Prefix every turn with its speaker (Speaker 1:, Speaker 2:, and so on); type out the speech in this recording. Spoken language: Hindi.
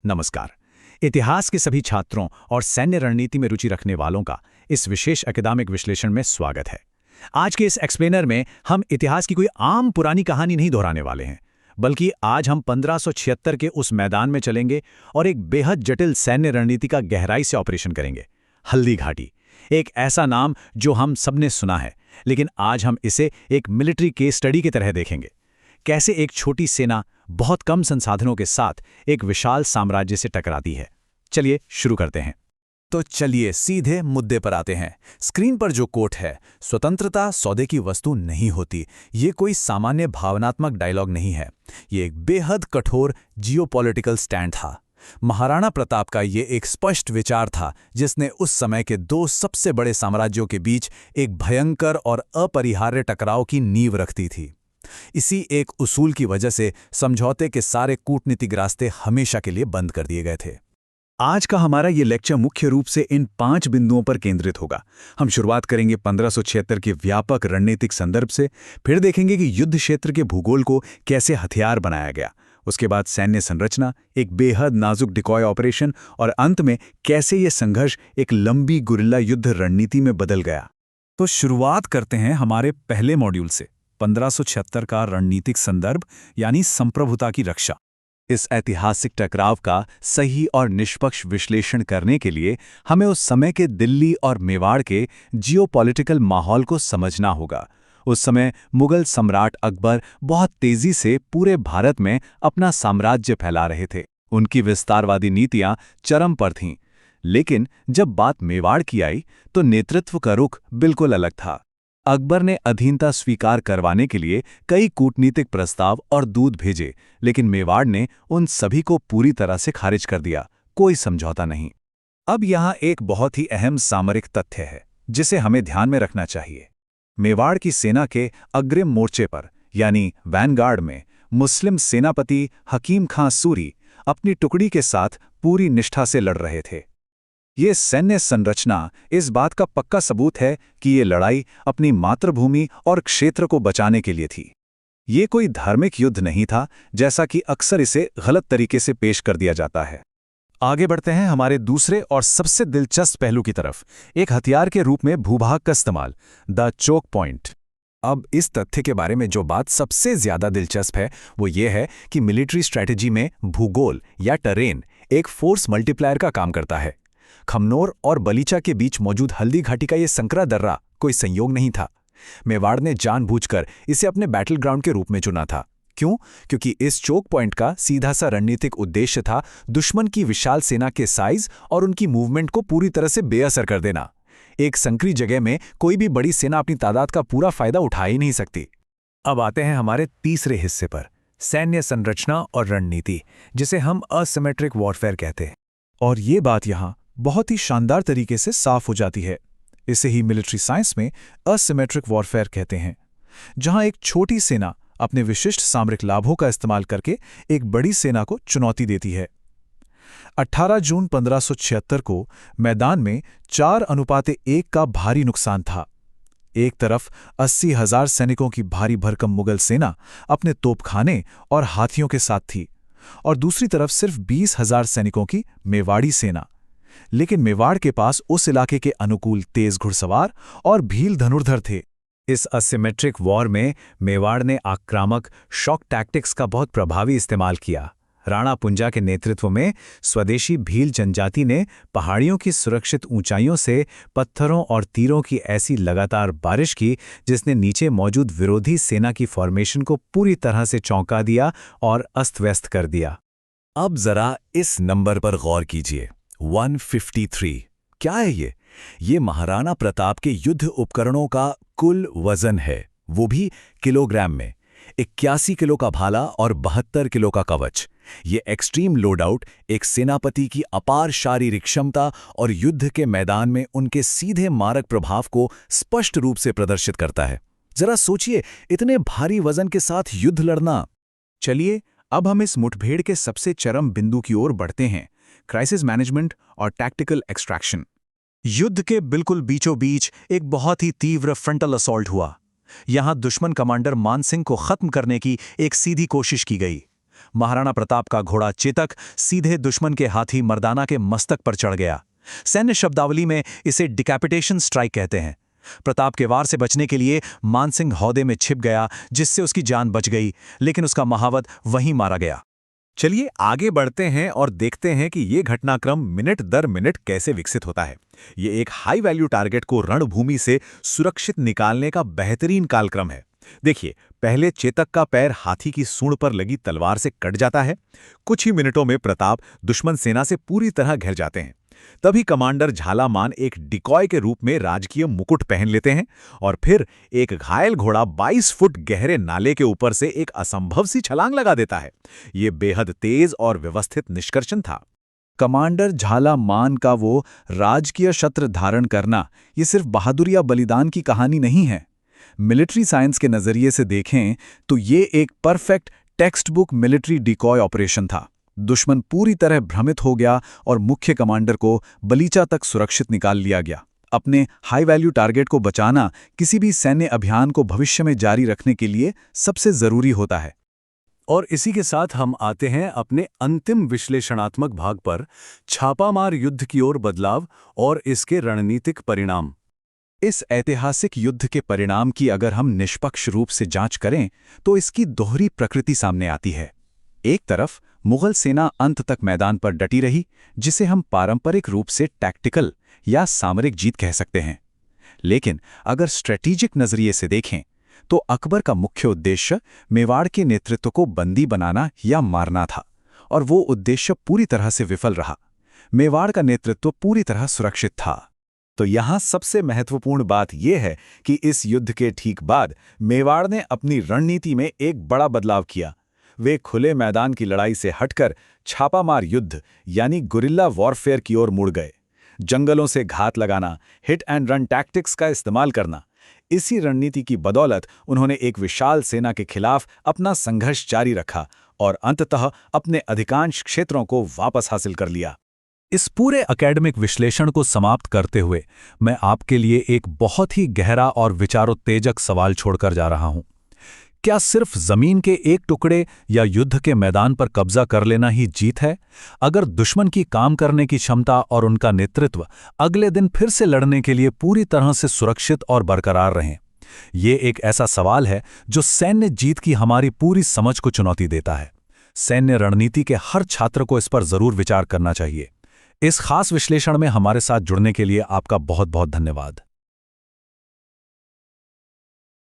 Speaker 1: नमस्कार। इतिहास के सभी छात्रों और सैन्य रणनीति में रुचि रखने वालों का इस विशेष एकेडमिक विश्लेषण में स्वागत है। आज के इस एक्सप्लेनर में हम इतिहास की कोई आम पुरानी कहानी नहीं दोहराने वाले हैं, बल्कि आज हम 1576 के उस मैदान में चलेंगे और एक बेहद जटिल सैन्य रणनीति का गहराई से ऑपरेशन करेंगे। हल्दी घाटी, एक ऐसा नाम जो हम सबने सुना है, लेकिन आज हम इसे एक मिलिट्री केस स्टडी की तरह देखेंगे। कैसे एक छोटी सेना बहुत कम संसाधनों के साथ एक विशाल साम्राज्य से टकराती है। चलिए शुरू करते हैं।
Speaker 2: तो चलिए सीधे मुद्दे पर आते हैं। स्क्रीन पर जो कोट है, स्वतंत्रता सौदे की वस्तु नहीं होती, ये कोई सामान्य भावनात्मक डायलॉग नहीं है। ये एक बेहद कठोर जियोपॉलिटिकल स्टैंड था। महाराणा प्रताप का ये एक स्पष्ट विचार था, जिसने उस समय के दो सबसे बड़े साम्राज्यों के बीच एक भयंकर और अपरिहार्य टकराव की नींव रखती थी। इसी एक उसूल की वजह से समझौते के सारे कूटनीतिक रास्ते हमेशा के लिए बंद कर दिए गए थे।
Speaker 1: आज का हमारा ये लेक्चर मुख्य रूप से इन 5 बिंदुओं पर केंद्रित होगा। हम शुरुआत करेंगे 1576 के व्यापक रणनीतिक संदर्भ से, फिर देखेंगे कि युद्ध क्षेत्र के भूगोल को कैसे हथियार बनाया गया, उसके बाद सैन्य संरचना, एक बेहद नाजुक डिकॉय ऑपरेशन, और अंत में कैसे ये संघर्ष एक लंबी गुरिल्ला युद्ध रणनीति में बदल गया।
Speaker 2: तो शुरुआत करते हैं हमारे पहले मॉड्यूल से, 1576 का रणनीतिक संदर्भ यानी संप्रभुता की रक्षा।
Speaker 1: इस ऐतिहासिक टकराव का सही और निष्पक्ष विश्लेषण करने के लिए हमें उस समय के दिल्ली और मेवाड़ के जियोपॉलिटिकल माहौल को समझना होगा। उस समय मुगल सम्राट अकबर बहुत तेजी से पूरे भारत में अपना साम्राज्य फैला रहे थे। उनकी विस्तारवादी नीतियां चरम पर थीं, लेकिन जब बात मेवाड़ की आई तो नेतृत्व का रुख बिल्कुल अलग था। अकबर ने अधीनता स्वीकार करवाने के लिए कई कूटनीतिक प्रस्ताव और दूत भेजे, लेकिन मेवाड़ ने उन सभी को पूरी तरह से खारिज कर दिया। कोई समझौता नहीं। अब यहाँ एक बहुत ही अहम सामरिक तथ्य है जिसे हमें ध्यान में रखना चाहिए। मेवाड़ की सेना के अग्रिम मोर्चे पर यानी वैनगार्ड में मुस्लिम सेनापति हकीम खां सूरी अपनी टुकड़ी के साथ पूरी निष्ठा से लड़ रहे थे। ये सैन्य संरचना इस बात का पक्का सबूत है कि ये लड़ाई अपनी मातृभूमि और क्षेत्र को बचाने के लिए थी। ये कोई धार्मिक युद्ध नहीं था, जैसा कि अक्सर इसे गलत तरीके से पेश कर दिया जाता है। आगे बढ़ते हैं हमारे दूसरे और सबसे दिलचस्प पहलू की तरफ, एक हथियार के रूप में भूभाग का इस्तेमाल, द चोक पॉइंट। अब इस तथ्य के बारे में जो बात सबसे ज्यादा दिलचस्प है वो ये है कि मिलिट्री स्ट्रैटेजी में भूगोल या टेरेन एक फोर्स मल्टीप्लायर का काम करता है। खमनोर और बलीचा के बीच मौजूद हल्दी घाटी का यह संकरा दर्रा कोई संयोग नहीं था। मेवाड़ ने जानबूझकर इसे अपने बैटल ग्राउंड के रूप में चुना था। क्यों? क्योंकि इस चोक पॉइंट का सीधा सा रणनीतिक उद्देश्य था दुश्मन की विशाल सेना के साइज और उनकी मूवमेंट को पूरी तरह से बेअसर कर देना। एक संकरी जगह में कोई भी बड़ी सेना अपनी तादाद का पूरा फायदा उठा ही नहीं सकती। अब आते हैं हमारे तीसरे हिस्से पर, सैन्य संरचना और रणनीति, जिसे हम असिमेट्रिक वॉरफेयर कहते हैं। और ये बात यहाँ बहुत ही शानदार तरीके से साफ हो जाती है। इसे ही मिलिट्री साइंस में असिमेट्रिक वॉरफेयर कहते हैं, जहां एक छोटी सेना अपने विशिष्ट सामरिक लाभों का इस्तेमाल करके एक बड़ी सेना को चुनौती देती है। 18 जून 1576 को मैदान में 4:1 का भारी नुकसान था। एक तरफ 80,000 सैनिकों की भारी भरकम मुगल सेना अपने तोपखाने और हाथियों के साथ थी, और दूसरी तरफ सिर्फ 20,000 सैनिकों की मेवाड़ी सेना। लेकिन मेवाड़ के पास उस इलाके के अनुकूल तेज घुड़सवार और भील धनुर्धर थे। इस असिमेट्रिक वॉर में मेवाड़ ने आक्रामक शॉक टैक्टिक्स का बहुत प्रभावी इस्तेमाल किया। राणा पुंजा के नेतृत्व में स्वदेशी भील जनजाति ने पहाड़ियों की सुरक्षित ऊंचाइयों से पत्थरों और तीरों की ऐसी लगातार बारिश की जिसने नीचे मौजूद विरोधी सेना की फॉर्मेशन को पूरी तरह से चौंका दिया और अस्त व्यस्त कर दिया। अब जरा इस नंबर पर गौर कीजिए, 153। क्या है ये? ये महाराणा प्रताप के युद्ध उपकरणों का कुल वजन है, वो भी किलोग्राम में। 81 किलो का भाला और 72 किलो का कवच। ये एक्सट्रीम लोडआउट एक सेनापति की अपार शारीरिक क्षमता और युद्ध के मैदान में उनके सीधे मारक प्रभाव को स्पष्ट रूप से प्रदर्शित करता है। जरा सोचिए, इतने भारी वजन के साथ युद्ध लड़ना। चलिए अब हम इस मुठभेड़ के सबसे चरम बिंदु की ओर बढ़ते हैं, क्राइसिस मैनेजमेंट और टैक्टिकल एक्सट्रैक्शन। युद्ध के बिल्कुल बीचों बीच एक बहुत ही तीव्र फ्रंटल असॉल्ट हुआ। यहां दुश्मन कमांडर मान सिंह को खत्म करने की एक सीधी कोशिश की गई।
Speaker 2: महाराणा प्रताप का घोड़ा चेतक सीधे दुश्मन के हाथी मर्दाना के मस्तक पर चढ़ गया। सैन्य शब्दावली में इसे डिकैपिटेशन स्ट्राइक कहते हैं। प्रताप के वार से बचने के लिए मानसिंह हौदे में छिप गया, जिससे उसकी जान बच गई, लेकिन उसका महावत वहीं मारा गया।
Speaker 1: चलिए आगे बढ़ते हैं और देखते हैं कि ये घटनाक्रम मिनट दर मिनट कैसे विकसित होता है। ये एक हाई वैल्यू टारगेट को रणभूमि से सुरक्षित निकालने का बेहतरीन कालक्रम है। देखिए, पहले चेतक का पैर हाथी की सूंड पर लगी तलवार से कट जाता है। कुछ ही मिनटों में प्रताप दुश्मन सेना से पूरी तरह घिर जाते हैं। तभी कमांडर झालामान एक डिकॉय के रूप में राजकीय मुकुट पहन लेते हैं और फिर एक घायल घोड़ा 22 फुट गहरे नाले के ऊपर से एक असंभव सी छलांग लगा देता है। ये बेहद तेज और व्यवस्थित निष्कर्षण था।
Speaker 2: कमांडर झालामान का वो राजकीय शस्त्र धारण करना ये सिर्फ बहादुरी या बलिदान की कहानी नहीं है। मिलिट्री साइंस के नजरिए से देखें तो ये एक perfect text book military decoy operation था। दुश्मन पूरी तरह भ्रमित हो गया और मुख्य कमांडर को बलीचा तक सुरक्षित निकाल लिया गया। अपने हाई वैल्यू टारगेट को बचाना किसी भी सैन्य अभियान को भविष्य में जारी रखने के लिए सबसे जरूरी होता है।
Speaker 1: और इसी के साथ हम आते हैं अपने अंतिम विश्लेषणात्मक भाग पर, छापामार युद्ध की ओर बदलाव और इसके रणनीतिक परिणाम।
Speaker 2: इस ऐतिहासिक युद्ध के परिणाम की अगर हम निष्पक्ष रूप से जांच करें तो इसकी दोहरी प्रकृति सामने आती है। एक तरफ मुगल सेना अंत तक मैदान पर डटी रही, जिसे हम पारंपरिक रूप से टैक्टिकल या सामरिक जीत कह सकते हैं। लेकिन अगर स्ट्रेटेजिक नजरिए से देखें तो अकबर का मुख्य उद्देश्य मेवाड़ के नेतृत्व को बंदी बनाना या मारना था, और वो उद्देश्य पूरी तरह से विफल रहा। मेवाड़ का नेतृत्व पूरी तरह सुरक्षित था।
Speaker 1: तो यहाँ सबसे महत्वपूर्ण बात यह है कि इस युद्ध के ठीक बाद मेवाड़ ने अपनी रणनीति में एक बड़ा बदलाव किया। वे खुले मैदान की लड़ाई से हटकर छापामार युद्ध यानी गुरिल्ला वॉरफेयर की ओर मुड़ गए। जंगलों से घात लगाना, हिट एंड रन टैक्टिक्स का इस्तेमाल करना। इसी रणनीति की बदौलत उन्होंने एक विशाल सेना के खिलाफ अपना संघर्ष जारी रखा और अंततः अपने अधिकांश क्षेत्रों को वापस हासिल कर लिया।
Speaker 2: इस पूरे एकेडमिक विश्लेषण को समाप्त करते हुए मैं आपके लिए एक बहुत ही गहरा और विचारोत्तेजक सवाल छोड़कर जा रहा हूं। क्या सिर्फ जमीन के एक टुकड़े या युद्ध के मैदान पर कब्जा कर लेना ही जीत है, अगर दुश्मन की काम करने की क्षमता और उनका नेतृत्व अगले दिन फिर से लड़ने के लिए पूरी तरह से सुरक्षित और बरकरार रहें? ये एक ऐसा सवाल है जो सैन्य जीत की हमारी पूरी समझ को चुनौती देता है। सैन्य रणनीति के हर छात्र को इस पर जरूर विचार करना चाहिए। इस खास विश्लेषण में हमारे साथ जुड़ने के लिए आपका बहुत बहुत धन्यवाद।